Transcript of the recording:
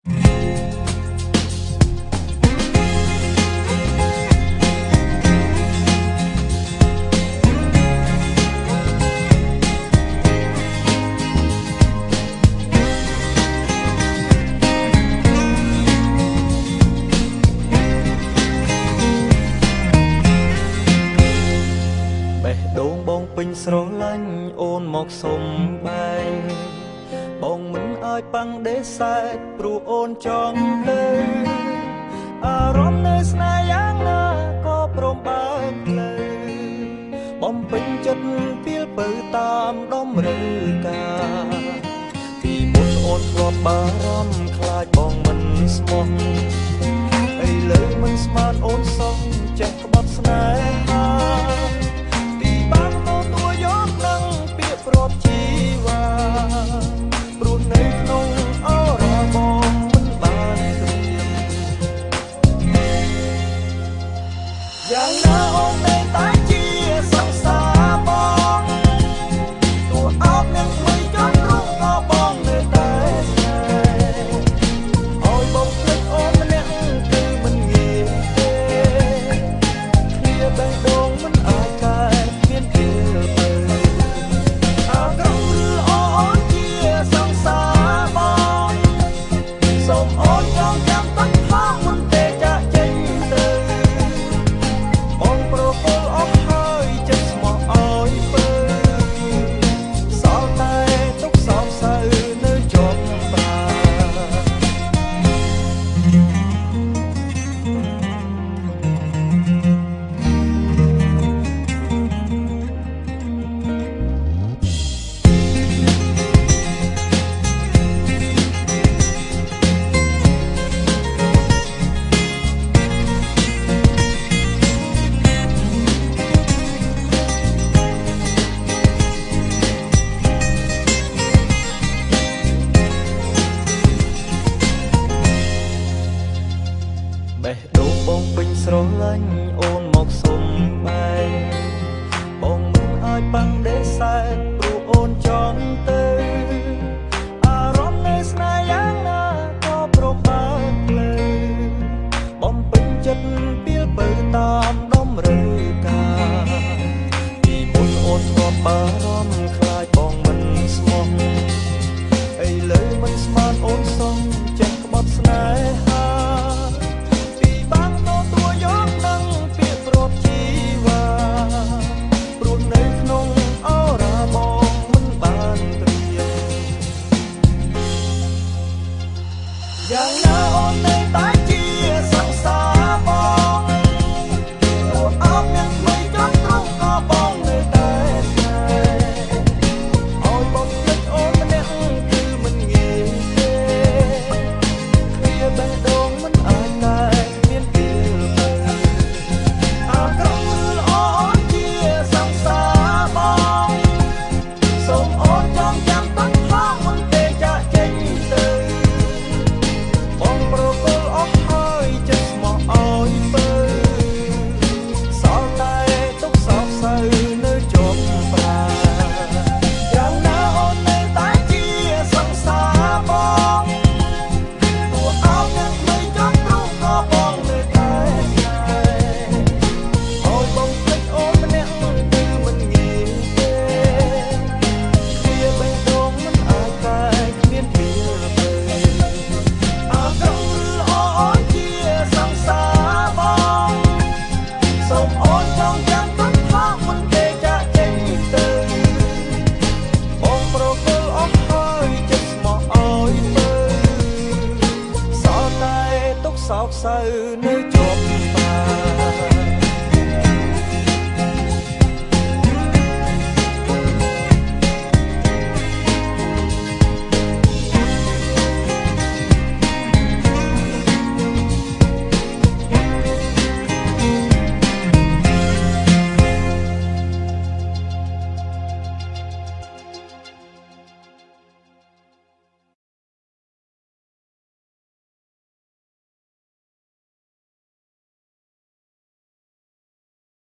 បេះដូងបងពេញស្រឡាញ់អូនមកសុំបែងបងមិនអាចប៉ាំងដេសែកព្រោះអូនចង់ទៅអារម្មណ៍នៅស្នេហ៍យ៉ាងណាក៏ព្រមបើកផ្លូវបំពេញចិត្តពីលពើតាមតម្រូវការពីមុនអូនធ្លាប់បារម្ភខ្លាចបងមិនស្មោះឥឡូវមិនស្មានអូនសោះចេះក្បត់ស្នេហាព្រាត់ជីវ៉ាព្រោះនៅក្នុងអរបងមិនបានត្រៀមយ៉ាងណាអូននៅតែជាសង្សារបងទោះអោបនឹងថ្មីចង់រុំក៏បងនៅតែស្នេហ៍ឲ្យបងភ្លេចអូនម្នាក់គឺមិនងាយទេគ្នាបេះដូងមិនអាចកែមានពេលទៅបេះដូងបងពេញស្រឡាញ់អូនមកសុំបែងបងមិនអាចប៉ាំងដេសែកព្រោះអូនចង់ទៅអារម្មណ៍នៅស្នេហ៍យ៉ាងណាក៏ព្រមបើកផ្លូវបំពេញចិត្តពីលពើតាមតម្រូវការពីមុនអូនធ្លាប់បារម្ភខ្លាចបងមិនស្មោះ